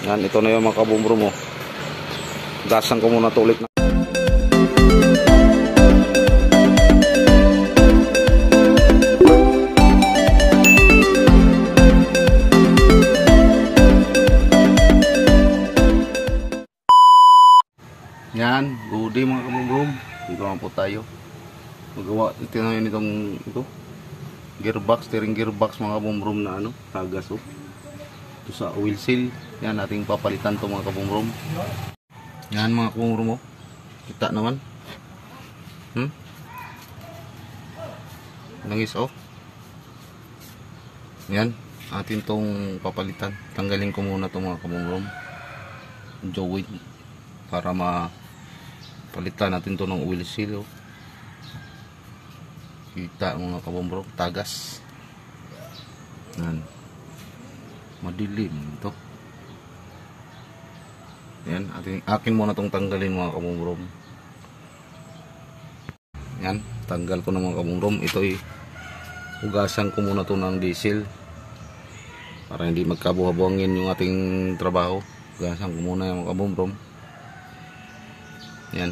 Yan, ito na yung mga kabumbro mo. Gasan ko muna to ulit na. Yan, good day mga kabumbro. Dito naman po tayo. Magawa, ito na yun itong gearbox, steering gearbox mga kabumbro na tagas oh. Ito sa oil seal. Yan, ating papalitan to mga kabumbro. Yan mga kabumbro mo. Kita naman. Langis oh. Yan, atin tong papalitan. Tanggalin ko muna to mga kabumbro. Joint para palitan natin to ng oil seal oh. Kita mga kabumbro, tagas. Yan. Madilim to. Yan, akin muna tong tanggalin mga kabumbro. Yan, tanggal ko na mga kabumbro. Ito hugasan ko muna to ng diesel para hindi magkabuhabuhangin yung ating trabaho. Hugasan ko muna yung mga kabumbro. Yan,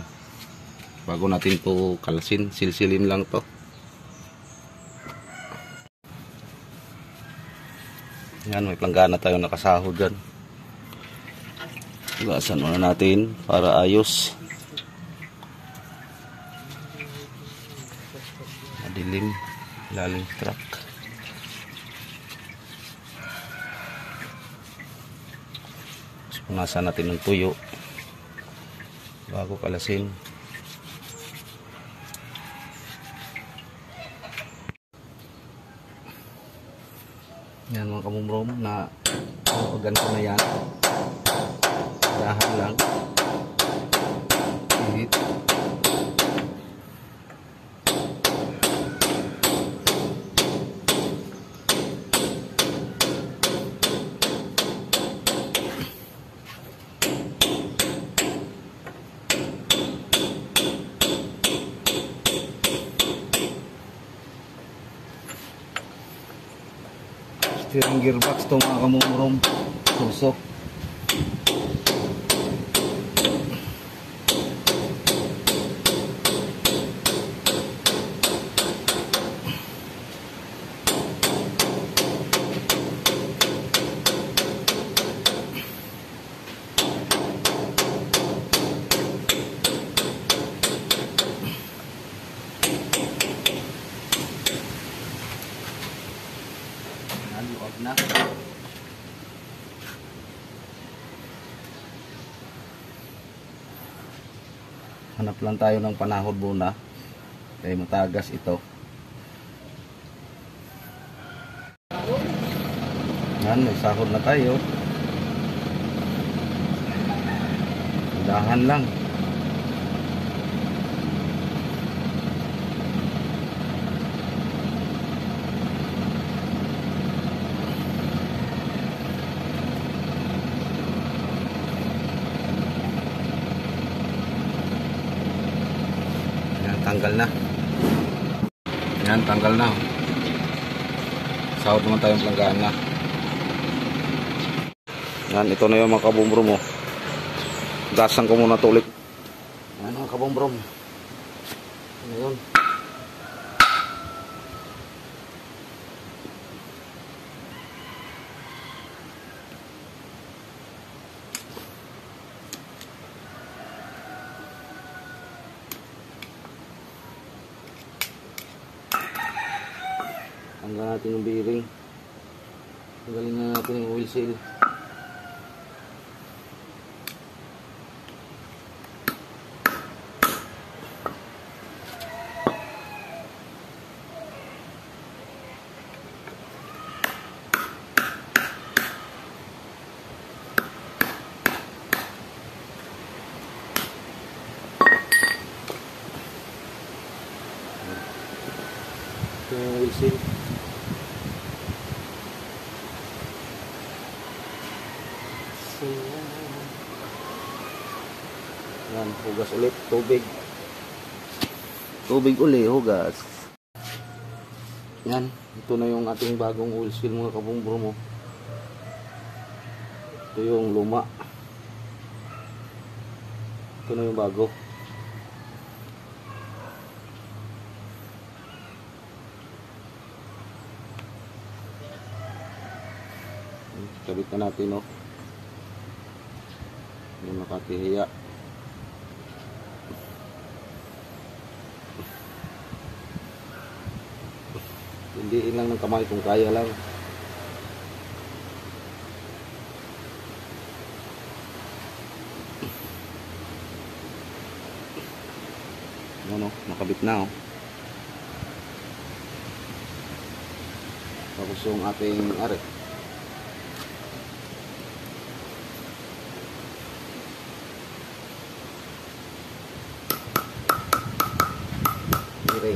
bago natin to kalasin, silsilin lang to. Yan, may planggana tayo nakasahod dyan. Hugasan muna natin para ayos. Madilim, lalim truck. Punasan natin ng tuyo bago kalasin. Yan mga kabumbro, na ganito na yan. Dahan lang. Hit. Steering gearbox to mga kabumbro. Susok. Luwag na. Hanap lang tayo ng panahod muna kaya matagas ito. Yan, may sahod na tayo. Dahan lang. Tanggal na. Yan, tanggal na. Sahod naman tayong planggana. Yan, ito na yung mga kabumbro mo. Gasan ko muna to ulit. Yan mga kabumbro. Ano yun? Tanggal natin yung bearing. Tanggalin na natin yung oil seal. Ito yung oil seal. Yan, hugas ulit, tubig. Tubig ulit, hugas. Yan, ito na yung ating bagong oil seal mga kabumbro mo. Ito yung luma. Ito na yung bago. Kabit na natin, oh. Yung nakatihiya. Hindi lang ng kamay kung kaya lang. Ano, nakabit na, oh. Tapos yung ating are. Okay.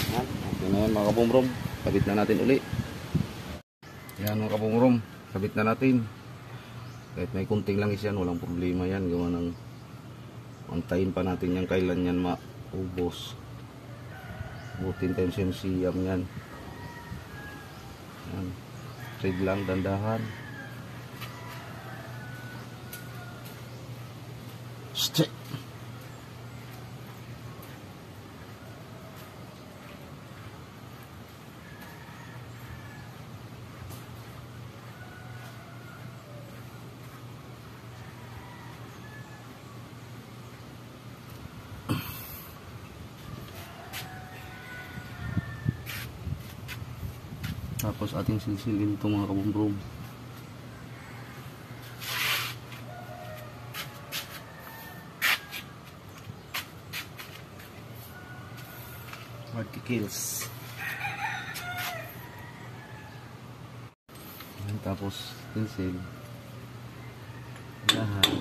Yan, okay na yan mga kabumrom. Kabit na natin uli. Yan mga kabumrom, kabit na natin. Kahit may kunting langis yan, walang problema yan. Gawa ng antayin pa natin yan kailan yan maubos. Butin times yung siyam yan. Yan. Trade lang, dandahan. Stick. Tapos ating silsilin ito mga kabumbrong. Kills. Tapos silsil lahat.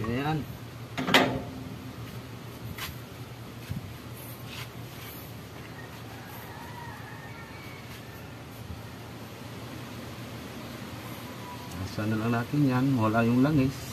Yan. Sana lang natin yan, wala yung langis.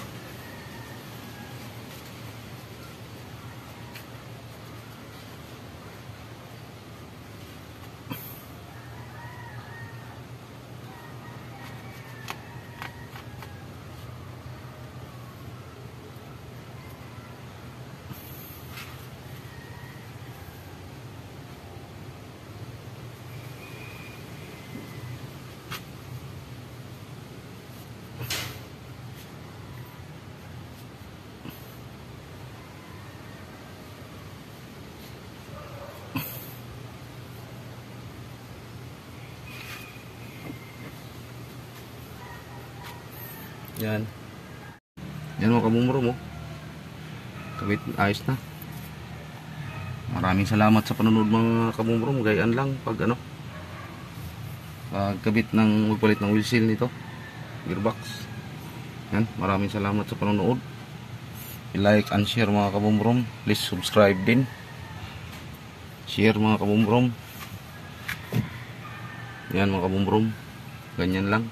Yan. Yan mga kabumuro mo. Kabit, ayos na. Maraming salamat sa panonood mga kabumuro mo. Gayaan lang pag ano. Pagkabit ng magpalit ng wheel seal nito. Gearbox. Yan. Maraming salamat sa panonood. I-like and share mga kabumuro. Please subscribe din. Share mga kabumuro. Yan mga kabumuro. Ganyan lang.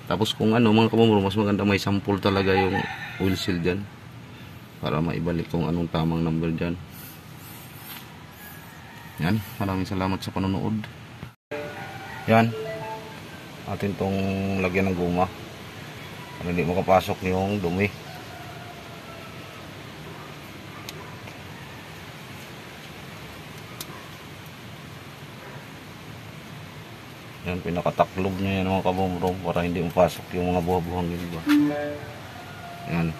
Tapos kung ano mga kabumuro, mas maganda may sample talaga yung wheel seal dyan para maibalik kung anong tamang number dyan. Yan, maraming salamat sa panonood. Yan, atin tong lagyan ng guma para hindi makapasok yung dumi. Yan, pinakataklob niya yan mga kabumbrong para hindi mapasok yung mga buha-buhang iba. Yan.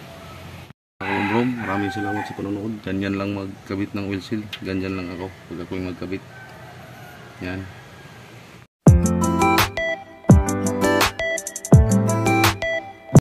kabumrom, maraming salamat sa panonood. Ganyan lang magkabit ng oil seal. Ganyan lang ako pag ako'y magkabit. Yan.